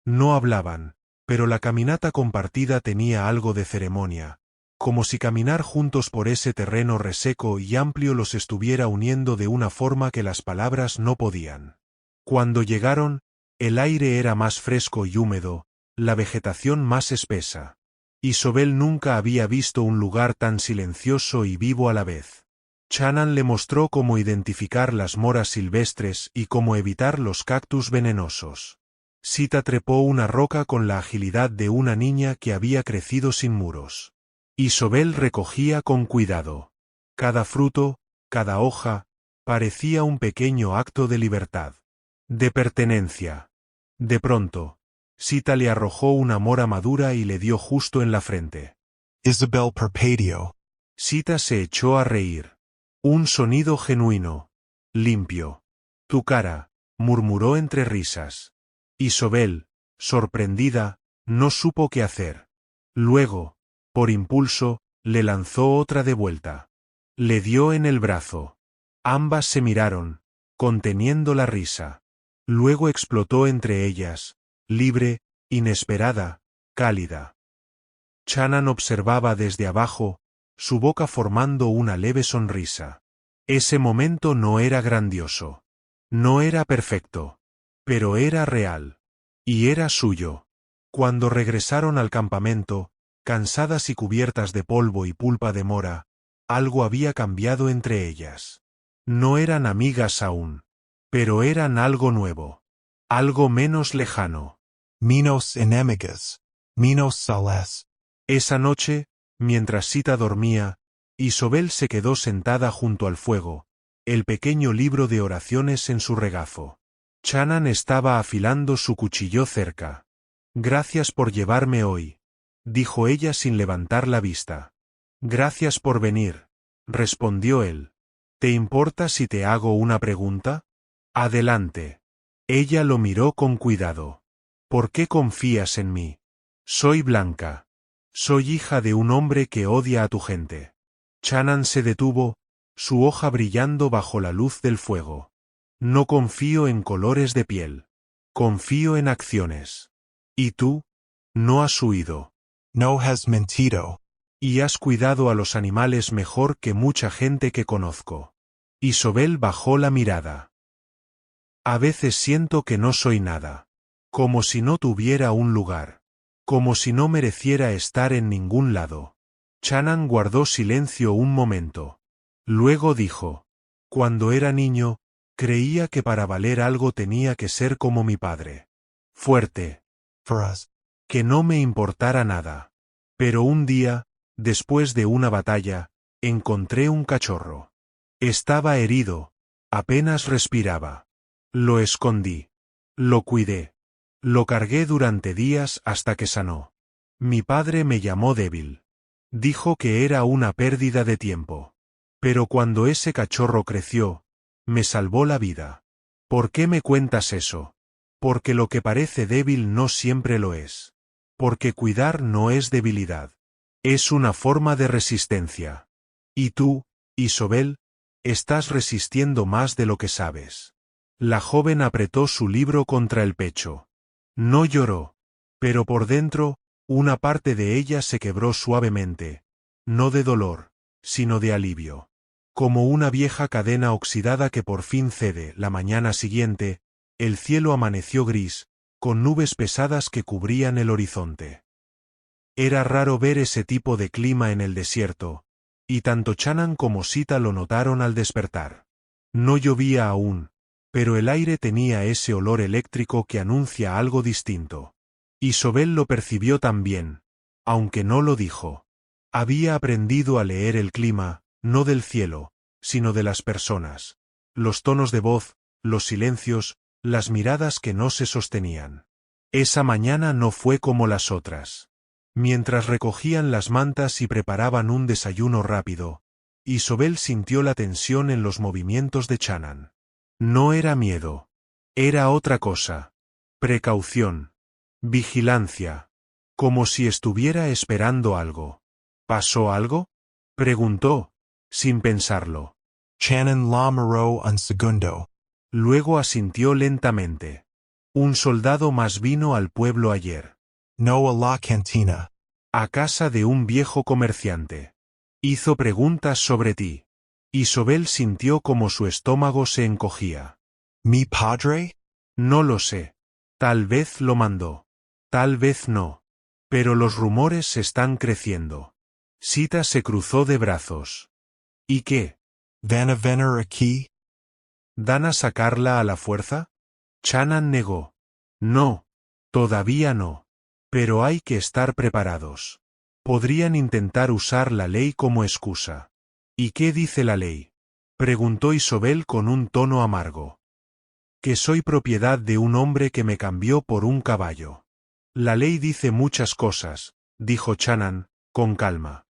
No hablaban, pero la caminata compartida tenía algo de ceremonia, como si caminar juntos por ese terreno reseco y amplio los estuviera uniendo de una forma que las palabras no podían. Cuando llegaron, el aire era más fresco y húmedo, la vegetación más espesa. Isobel nunca había visto un lugar tan silencioso y vivo a la vez. Channan le mostró cómo identificar las moras silvestres y cómo evitar los cactus venenosos. Sita trepó una roca con la agilidad de una niña que había crecido sin muros. Isobel recogía con cuidado. Cada fruto, cada hoja, parecía un pequeño acto de libertad. De pertenencia. De pronto, Sita le arrojó una mora madura y le dio justo en la frente. Isabel Perpedio. Sita se echó a reír. Un sonido genuino, limpio. Tu cara, murmuró entre risas. Isobel, sorprendida, no supo qué hacer. Luego, por impulso, le lanzó otra de vuelta. Le dio en el brazo. Ambas se miraron, conteniendo la risa. Luego explotó entre ellas, libre, inesperada, cálida. Chanan observaba desde abajo, su boca formando una leve sonrisa. Ese momento no era grandioso. No era perfecto. Pero era real. Y era suyo. Cuando regresaron al campamento, cansadas y cubiertas de polvo y pulpa de mora, algo había cambiado entre ellas. No eran amigas aún. Pero eran algo nuevo. Algo menos lejano. Menos enemigas. Menos sales. Esa noche, mientras Sita dormía, Isobel se quedó sentada junto al fuego, el pequeño libro de oraciones en su regazo. Chanan estaba afilando su cuchillo cerca. Gracias por llevarme hoy, dijo ella sin levantar la vista. Gracias por venir, respondió él. ¿Te importa si te hago una pregunta? Adelante. Ella lo miró con cuidado. ¿Por qué confías en mí? Soy Blanca. Soy hija de un hombre que odia a tu gente. Chanan se detuvo, su hoja brillando bajo la luz del fuego. No confío en colores de piel. Confío en acciones. ¿Y tú? No has huido. No has mentido. Y has cuidado a los animales mejor que mucha gente que conozco. Isobel bajó la mirada. A veces siento que no soy nada. Como si no tuviera un lugar. Como si no mereciera estar en ningún lado. Chanan guardó silencio un momento. Luego dijo: cuando era niño, creía que para valer algo tenía que ser como mi padre. Fuerte. For us. Que no me importara nada. Pero un día, después de una batalla, encontré un cachorro. Estaba herido, apenas respiraba. Lo escondí. Lo cuidé. Lo cargué durante días hasta que sanó. Mi padre me llamó débil. Dijo que era una pérdida de tiempo. Pero cuando ese cachorro creció, me salvó la vida. ¿Por qué me cuentas eso? Porque lo que parece débil no siempre lo es. Porque cuidar no es debilidad. Es una forma de resistencia. Y tú, Isobel, estás resistiendo más de lo que sabes. La joven apretó su libro contra el pecho. No lloró. Pero por dentro, una parte de ella se quebró suavemente. No de dolor, sino de alivio. Como una vieja cadena oxidada que por fin cede. La mañana siguiente, el cielo amaneció gris, con nubes pesadas que cubrían el horizonte. Era raro ver ese tipo de clima en el desierto, y tanto Chanan como Sita lo notaron al despertar. No llovía aún, pero el aire tenía ese olor eléctrico que anuncia algo distinto. Isobel lo percibió también, aunque no lo dijo. Había aprendido a leer el clima, no del cielo, sino de las personas. Los tonos de voz, los silencios, las miradas que no se sostenían. Esa mañana no fue como las otras. Mientras recogían las mantas y preparaban un desayuno rápido, Isobel sintió la tensión en los movimientos de Chanan. No era miedo. Era otra cosa. Precaución. Vigilancia. Como si estuviera esperando algo. ¿Pasó algo? Preguntó, sin pensarlo. Chanan la miró un segundo. Luego asintió lentamente. Un soldado más vino al pueblo ayer. No a la cantina. A casa de un viejo comerciante. Hizo preguntas sobre ti. Isobel sintió como su estómago se encogía. Mi padre? No lo sé. Tal vez lo mandó. Tal vez no. Pero los rumores están creciendo. Sita se cruzó de brazos. ¿Y qué? ¿Van a venir aquí? ¿Dan a sacarla a la fuerza? Chanan negó. No. Todavía no. Pero hay que estar preparados. Podrían intentar usar la ley como excusa. ¿Y qué dice la ley? Preguntó Isobel con un tono amargo. Que soy propiedad de un hombre que me cambió por un caballo. La ley dice muchas cosas, dijo Chanan, con calma.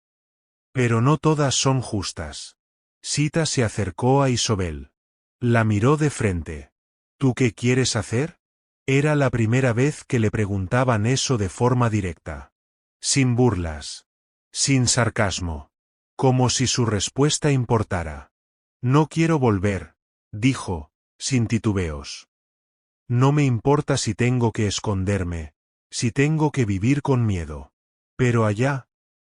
Pero no todas son justas. Sita se acercó a Isobel. La miró de frente. ¿Tú qué quieres hacer? Era la primera vez que le preguntaban eso de forma directa. Sin burlas. Sin sarcasmo. Como si su respuesta importara. No quiero volver, dijo, sin titubeos. No me importa si tengo que esconderme, Si tengo que vivir con miedo. Pero allá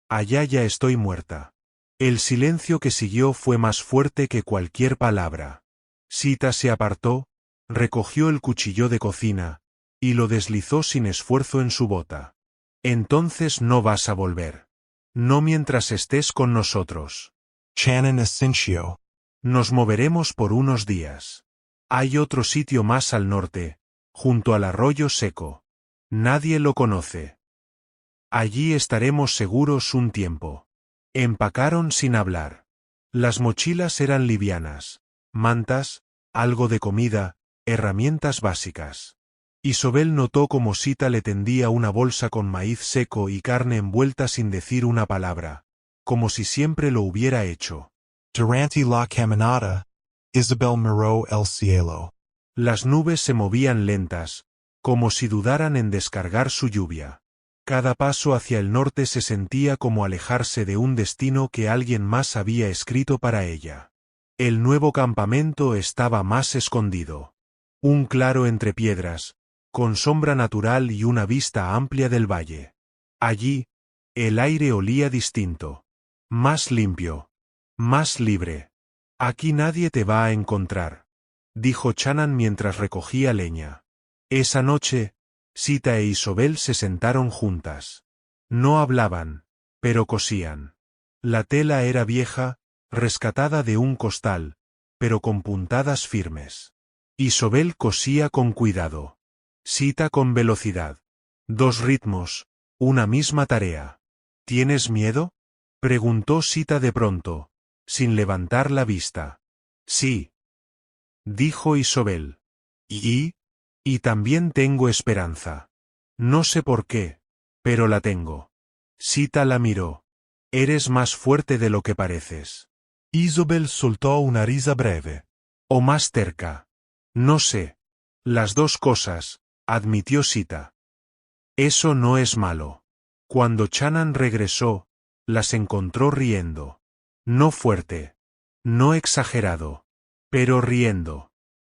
ya estoy muerta. El silencio que siguió fue más fuerte que cualquier palabra. Sita se apartó, recogió el cuchillo de cocina, y lo deslizó sin esfuerzo en su bota. Entonces no vas a volver. No mientras estés con nosotros. Channon Asensio. Nos moveremos por unos días. Hay otro sitio más al norte, junto al arroyo seco. Nadie lo conoce. Allí estaremos seguros un tiempo. Empacaron sin hablar. Las mochilas eran livianas, mantas, algo de comida, herramientas básicas. Isobel notó cómo Sita le tendía una bolsa con maíz seco y carne envuelta sin decir una palabra, como si siempre lo hubiera hecho. Durante la caminata, Isabel miró el cielo. Las nubes se movían lentas, como si dudaran en descargar su lluvia. Cada paso hacia el norte se sentía como alejarse de un destino que alguien más había escrito para ella. El nuevo campamento estaba más escondido. Un claro entre piedras, con sombra natural y una vista amplia del valle. Allí, el aire olía distinto. Más limpio. Más libre. Aquí nadie te va a encontrar, dijo Channon mientras recogía leña. Esa noche, Sita e Isobel se sentaron juntas. No hablaban, pero cosían. La tela era vieja, rescatada de un costal, pero con puntadas firmes. Isobel cosía con cuidado. Sita con velocidad. Dos ritmos, una misma tarea. ¿Tienes miedo?, preguntó Sita de pronto, sin levantar la vista. Sí, dijo Isobel. Y también tengo esperanza. No sé por qué, pero la tengo. Sita la miró. Eres más fuerte de lo que pareces. Isobel soltó una risa breve. O más terca. No sé. Las dos cosas, admitió Sita. Eso no es malo. Cuando Channon regresó, las encontró riendo. No fuerte. No exagerado. Pero riendo.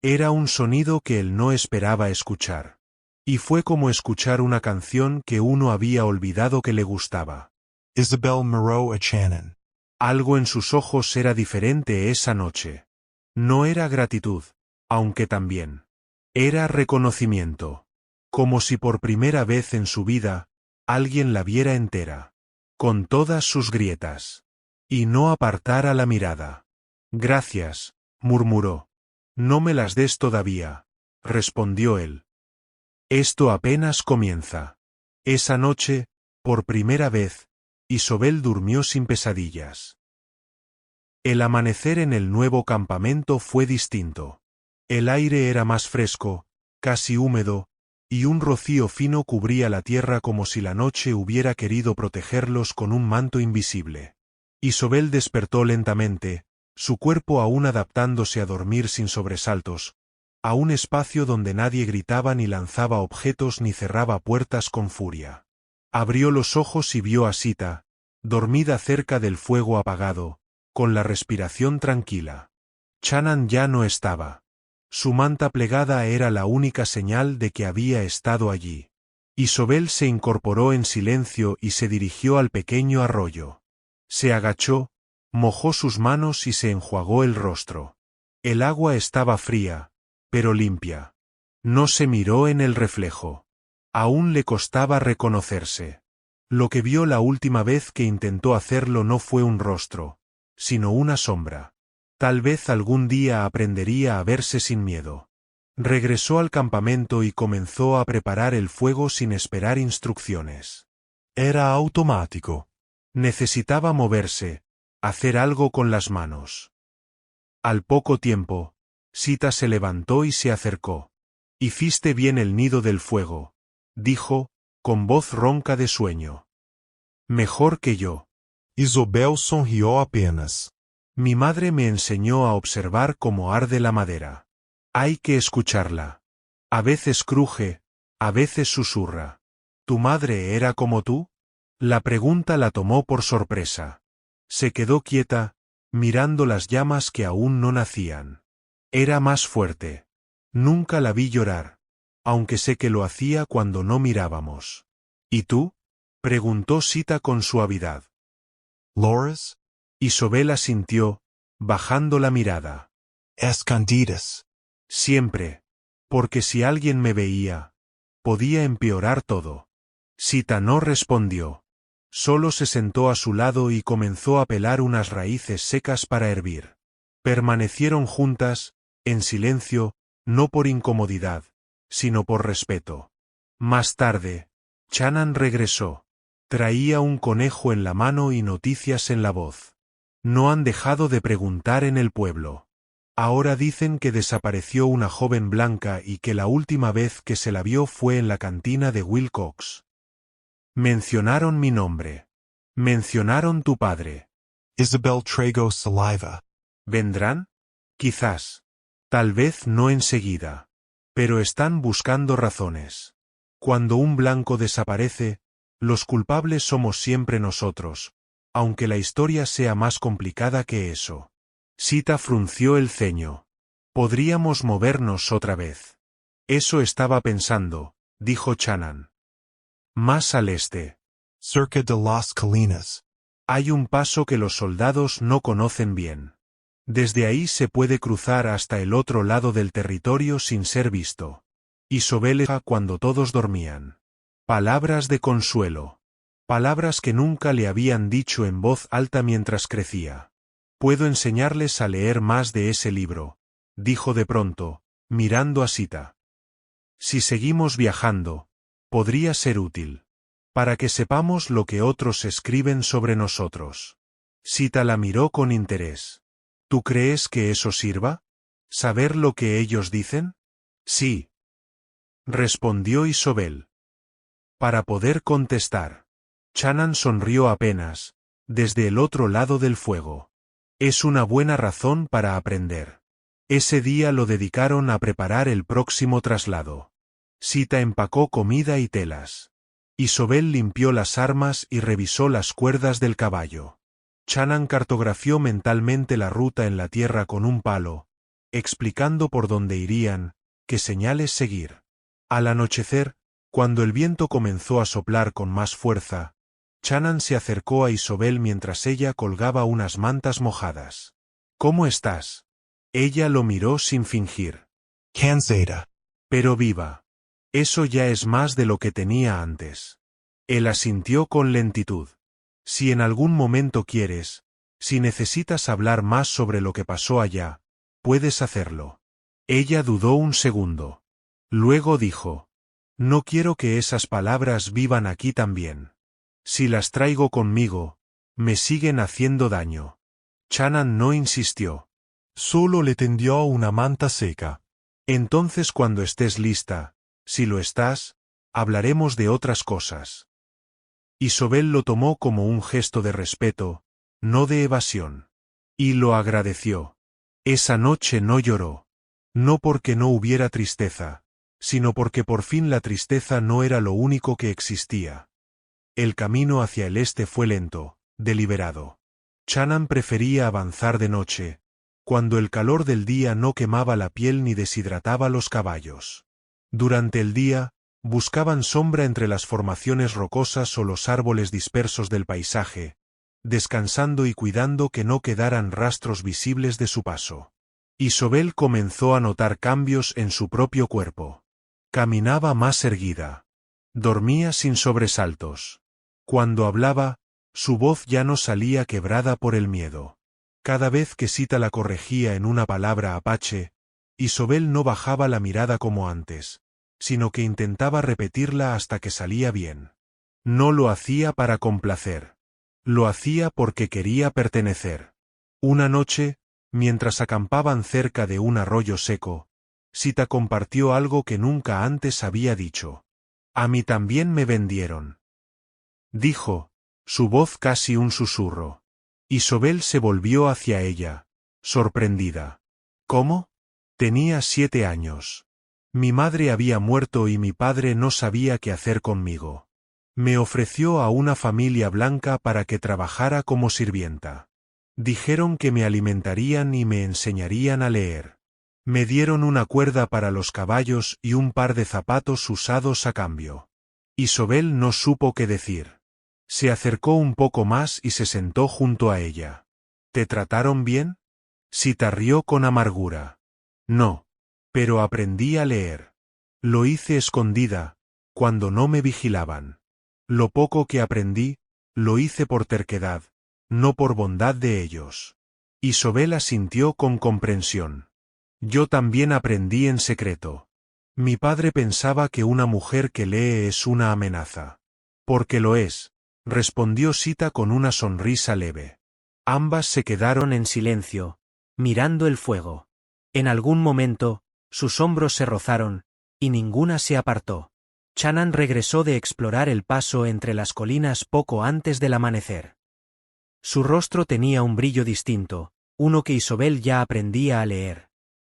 Era un sonido que él no esperaba escuchar. Y fue como escuchar una canción que uno había olvidado que le gustaba. Isabel miró a Channon. Algo en sus ojos era diferente esa noche. No era gratitud, aunque también. Era reconocimiento. Como si por primera vez en su vida, alguien la viera entera. Con todas sus grietas. Y no apartara la mirada. Gracias, murmuró. No me las des todavía, respondió él. Esto apenas comienza. Esa noche, por primera vez, Isobel durmió sin pesadillas. El amanecer en el nuevo campamento fue distinto. El aire era más fresco, casi húmedo, y un rocío fino cubría la tierra como si la noche hubiera querido protegerlos con un manto invisible. Isobel despertó lentamente, su cuerpo aún adaptándose a dormir sin sobresaltos, a un espacio donde nadie gritaba ni lanzaba objetos ni cerraba puertas con furia. Abrió los ojos y vio a Sita, dormida cerca del fuego apagado, con la respiración tranquila. Channon ya no estaba. Su manta plegada era la única señal de que había estado allí. Isobel se incorporó en silencio y se dirigió al pequeño arroyo. Se agachó, mojó sus manos y se enjuagó el rostro. El agua estaba fría, pero limpia. No se miró en el reflejo. Aún le costaba reconocerse. Lo que vio la última vez que intentó hacerlo no fue un rostro, sino una sombra. Tal vez algún día aprendería a verse sin miedo. Regresó al campamento y comenzó a preparar el fuego sin esperar instrucciones. Era automático. Necesitaba moverse, hacer algo con las manos. Al poco tiempo, Sita se levantó y se acercó. «Hiciste bien el nido del fuego», dijo, con voz ronca de sueño. «Mejor que yo». Isobel sonrió apenas. Mi madre me enseñó a observar cómo arde la madera. Hay que escucharla. A veces cruje, a veces susurra. ¿Tu madre era como tú? La pregunta la tomó por sorpresa. Se quedó quieta, mirando las llamas que aún no nacían. Era más fuerte. Nunca la vi llorar. aunque sé que lo hacía cuando no mirábamos. ¿Y tú? Preguntó Sita con suavidad. Loras? Isobel asintió, bajando la mirada. Escondidas. Siempre. Porque si alguien me veía, podía empeorar todo. Sita no respondió. Solo se sentó a su lado y comenzó a pelar unas raíces secas para hervir. Permanecieron juntas, en silencio, no por incomodidad, sino por respeto. Más tarde, Shannon regresó. Traía un conejo en la mano y noticias en la voz. No han dejado de preguntar en el pueblo. Ahora dicen que desapareció una joven blanca y que la última vez que se la vio fue en la cantina de Wilcox. Mencionaron mi nombre. Mencionaron tu padre. Isabel Trago Saliva. ¿Vendrán? Quizás. Tal vez no enseguida. Pero están buscando razones. Cuando un blanco desaparece, los culpables somos siempre nosotros, aunque la historia sea más complicada que eso. Sita frunció el ceño. Podríamos movernos otra vez. Eso estaba pensando, dijo Shannon. Más al este. Cerca de las Colinas. Hay un paso que los soldados no conocen bien. Desde ahí se puede cruzar hasta el otro lado del territorio sin ser visto. Isobel cuando todos dormían. Palabras de consuelo. Palabras que nunca le habían dicho en voz alta mientras crecía. Puedo enseñarles a leer más de ese libro, dijo de pronto, mirando a Sita. Si seguimos viajando, podría ser útil. Para que sepamos lo que otros escriben sobre nosotros. Sita la miró con interés. ¿Tú crees que eso sirva? ¿Saber lo que ellos dicen? Sí. Respondió Isobel. Para poder contestar. Shannon sonrió apenas, desde el otro lado del fuego. Es una buena razón para aprender. Ese día lo dedicaron a preparar el próximo traslado. Sita empacó comida y telas. Isobel limpió las armas y revisó las cuerdas del caballo. Shannon cartografió mentalmente la ruta en la tierra con un palo, explicando por dónde irían, qué señales seguir. Al anochecer, cuando el viento comenzó a soplar con más fuerza, Shannon se acercó a Isobel mientras ella colgaba unas mantas mojadas. ¿Cómo estás? Ella lo miró sin fingir. Cansada. Pero viva. Eso ya es más de lo que tenía antes. Él asintió con lentitud. Si en algún momento quieres, si necesitas hablar más sobre lo que pasó allá, puedes hacerlo. Ella dudó un segundo. Luego dijo. No quiero que esas palabras vivan aquí también. Si las traigo conmigo, me siguen haciendo daño. Shannon no insistió. Solo le tendió una manta seca. Entonces cuando estés lista, si lo estás, hablaremos de otras cosas. Isobel lo tomó como un gesto de respeto, no de evasión. Y lo agradeció. Esa noche no lloró. No porque no hubiera tristeza, sino porque por fin la tristeza no era lo único que existía. El camino hacia el este fue lento, deliberado. Shannon prefería avanzar de noche, cuando el calor del día no quemaba la piel ni deshidrataba los caballos. Durante el día, buscaban sombra entre las formaciones rocosas o los árboles dispersos del paisaje, descansando y cuidando que no quedaran rastros visibles de su paso. Isobel comenzó a notar cambios en su propio cuerpo. Caminaba más erguida. Dormía sin sobresaltos. Cuando hablaba, su voz ya no salía quebrada por el miedo. Cada vez que Sita la corregía en una palabra apache, Isobel no bajaba la mirada como antes, sino que intentaba repetirla hasta que salía bien. No lo hacía para complacer. Lo hacía porque quería pertenecer. Una noche, mientras acampaban cerca de un arroyo seco, Sita compartió algo que nunca antes había dicho. A mí también me vendieron. Dijo, su voz casi un susurro. Isobel se volvió hacia ella, sorprendida. ¿Cómo? Tenía 7 años. Mi madre había muerto y mi padre no sabía qué hacer conmigo. Me ofreció a una familia blanca para que trabajara como sirvienta. Dijeron que me alimentarían y me enseñarían a leer. Me dieron una cuerda para los caballos y un par de zapatos usados a cambio. Isobel no supo qué decir. Se acercó un poco más y se sentó junto a ella. ¿Te trataron bien? Sita rió con amargura. No. Pero aprendí a leer. Lo hice escondida, cuando no me vigilaban. Lo poco que aprendí, lo hice por terquedad, no por bondad de ellos. Isobel asintió con comprensión. Yo también aprendí en secreto. Mi padre pensaba que una mujer que lee es una amenaza. Porque lo es, respondió Sita con una sonrisa leve. Ambas se quedaron en silencio, mirando el fuego. En algún momento, sus hombros se rozaron, y ninguna se apartó. Chanan regresó de explorar el paso entre las colinas poco antes del amanecer. Su rostro tenía un brillo distinto, uno que Isobel ya aprendía a leer.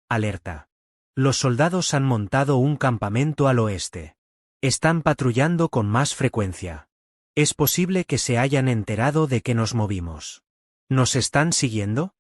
Alerta. Los soldados han montado un campamento al oeste. Están patrullando con más frecuencia. Es posible que se hayan enterado de que nos movimos. ¿Nos están siguiendo?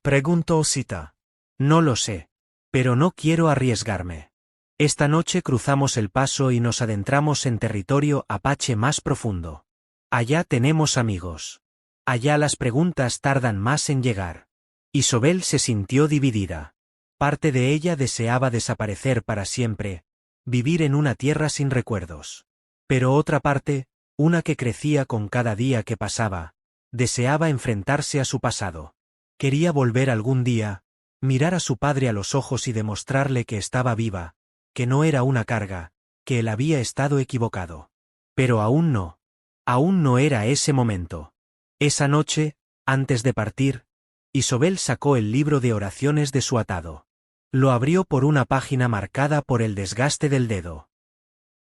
Preguntó Sita. No lo sé. Pero no quiero arriesgarme. Esta noche cruzamos el paso y nos adentramos en territorio apache más profundo. Allá tenemos amigos. Allá las preguntas tardan más en llegar. Isobel se sintió dividida. Parte de ella deseaba desaparecer para siempre, vivir en una tierra sin recuerdos. Pero otra parte, una que crecía con cada día que pasaba, deseaba enfrentarse a su pasado. Quería volver algún día, mirar a su padre a los ojos y demostrarle que estaba viva, que no era una carga, que él había estado equivocado. Pero aún no era ese momento. Esa noche, antes de partir, Isobel sacó el libro de oraciones de su atado. Lo abrió por una página marcada por el desgaste del dedo.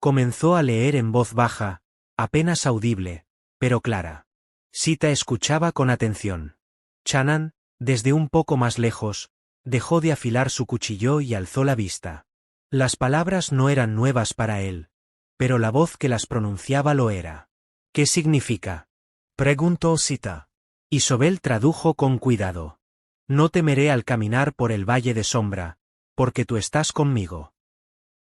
Comenzó a leer en voz baja, apenas audible, pero clara. Sita escuchaba con atención. Chanan, desde un poco más lejos, dejó de afilar su cuchillo y alzó la vista. Las palabras no eran nuevas para él, pero la voz que las pronunciaba lo era. ¿Qué significa? Preguntó Sita. Isobel tradujo con cuidado. No temeré al caminar por el valle de sombra, porque tú estás conmigo.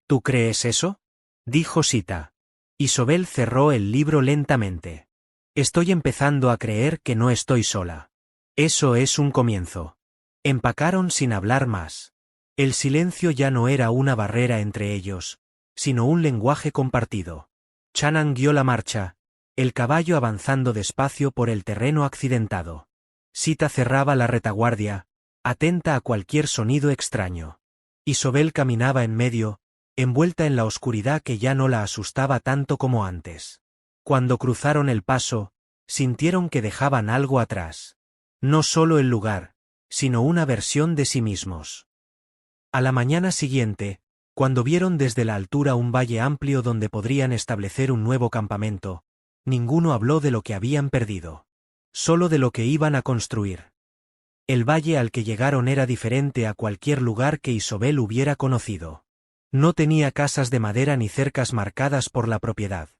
¿Tú crees eso? Dijo Sita. Isobel cerró el libro lentamente. Estoy empezando a creer que no estoy sola. Eso es un comienzo. Empacaron sin hablar más. El silencio ya no era una barrera entre ellos, sino un lenguaje compartido. Chanan guió la marcha, el caballo avanzando despacio por el terreno accidentado. Sita cerraba la retaguardia, atenta a cualquier sonido extraño. Isobel caminaba en medio, envuelta en la oscuridad que ya no la asustaba tanto como antes. Cuando cruzaron el paso, sintieron que dejaban algo atrás. No solo el lugar, sino una versión de sí mismos. A la mañana siguiente, cuando vieron desde la altura un valle amplio donde podrían establecer un nuevo campamento, ninguno habló de lo que habían perdido. Solo de lo que iban a construir. El valle al que llegaron era diferente a cualquier lugar que Isobel hubiera conocido. No tenía casas de madera ni cercas marcadas por la propiedad.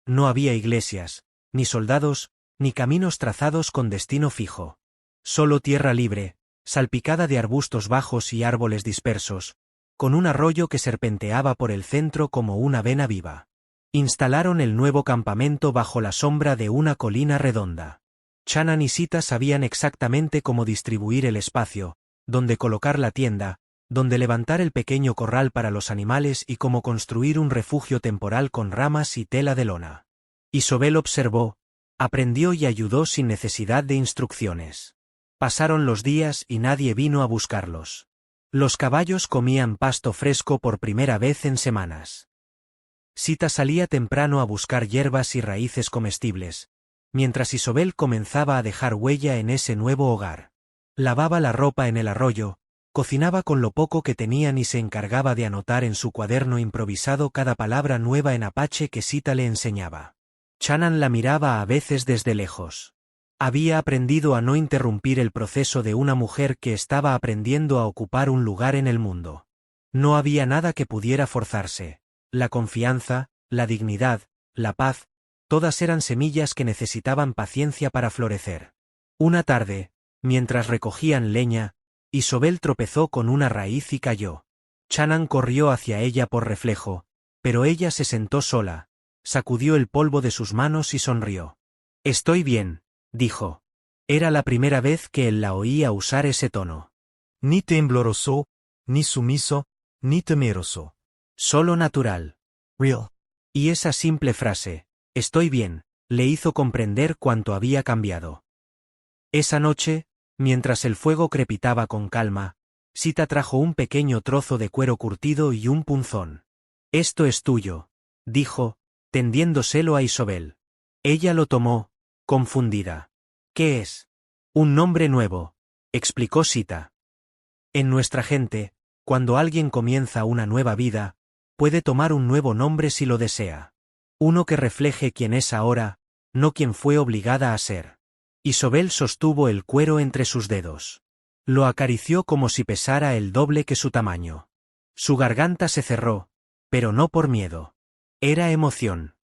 No había iglesias, ni soldados, ni caminos trazados con destino fijo. Solo tierra libre, salpicada de arbustos bajos y árboles dispersos, con un arroyo que serpenteaba por el centro como una vena viva. Instalaron el nuevo campamento bajo la sombra de una colina redonda. Chanan y Sita sabían exactamente cómo distribuir el espacio, dónde colocar la tienda, dónde levantar el pequeño corral para los animales y cómo construir un refugio temporal con ramas y tela de lona. Isobel observó, aprendió y ayudó sin necesidad de instrucciones. Pasaron los días y nadie vino a buscarlos. Los caballos comían pasto fresco por primera vez en semanas. Sita salía temprano a buscar hierbas y raíces comestibles, mientras Isobel comenzaba a dejar huella en ese nuevo hogar. Lavaba la ropa en el arroyo, cocinaba con lo poco que tenían y se encargaba de anotar en su cuaderno improvisado cada palabra nueva en apache que Sita le enseñaba. Chanan la miraba a veces desde lejos. Había aprendido a no interrumpir el proceso de una mujer que estaba aprendiendo a ocupar un lugar en el mundo. No había nada que pudiera forzarse. La confianza, la dignidad, la paz, todas eran semillas que necesitaban paciencia para florecer. Una tarde, mientras recogían leña, Isobel tropezó con una raíz y cayó. Shannon corrió hacia ella por reflejo, pero ella se sentó sola, sacudió el polvo de sus manos y sonrió. Estoy bien, dijo. Era la primera vez que él la oía usar ese tono. Ni tembloroso, ni sumiso, ni temeroso. Solo natural. Real. Y esa simple frase, estoy bien, le hizo comprender cuánto había cambiado. Esa noche, mientras el fuego crepitaba con calma, Sita trajo un pequeño trozo de cuero curtido y un punzón. Esto es tuyo, dijo, tendiéndoselo a Isobel. Ella lo tomó, confundida. ¿Qué es? Un nombre nuevo, explicó Sita. En nuestra gente, cuando alguien comienza una nueva vida, puede tomar un nuevo nombre si lo desea. Uno que refleje quién es ahora, no quien fue obligada a ser. Isobel sostuvo el cuero entre sus dedos. Lo acarició como si pesara el doble que su tamaño. Su garganta se cerró, pero no por miedo. Era emoción.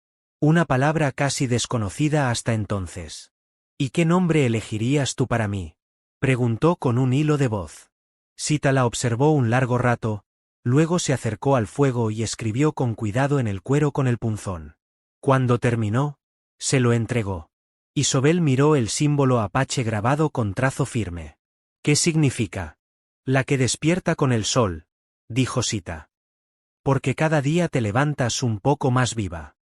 Una palabra casi desconocida hasta entonces. ¿Y qué nombre elegirías tú para mí?, preguntó con un hilo de voz. Sita la observó un largo rato, luego se acercó al fuego y escribió con cuidado en el cuero con el punzón. Cuando terminó, se lo entregó. Isobel miró el símbolo apache grabado con trazo firme. ¿Qué significa? La que despierta con el sol, dijo Sita. Porque cada día te levantas un poco más viva.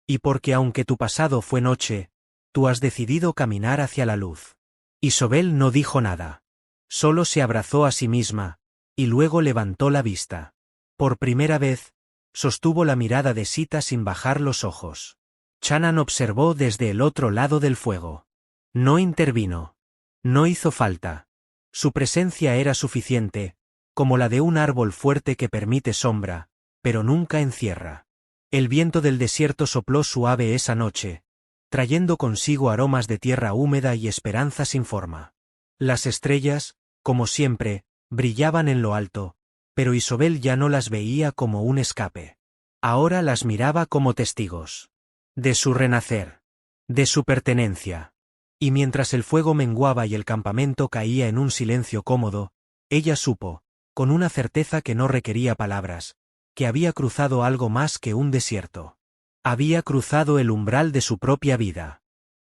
Y porque aunque tu pasado fue noche, tú has decidido caminar hacia la luz. Isobel no dijo nada. Solo se abrazó a sí misma, y luego levantó la vista. Por primera vez, sostuvo la mirada de Sita sin bajar los ojos. Shannon observó desde el otro lado del fuego. No intervino. No hizo falta. Su presencia era suficiente, como la de un árbol fuerte que permite sombra, pero nunca encierra. El viento del desierto sopló suave esa noche, trayendo consigo aromas de tierra húmeda y esperanza sin forma. Las estrellas, como siempre, brillaban en lo alto, pero Isobel ya no las veía como un escape. Ahora las miraba como testigos. De su renacer. De su pertenencia. Y mientras el fuego menguaba y el campamento caía en un silencio cómodo, ella supo, con una certeza que no requería palabras, que había cruzado algo más que un desierto. Había cruzado el umbral de su propia vida.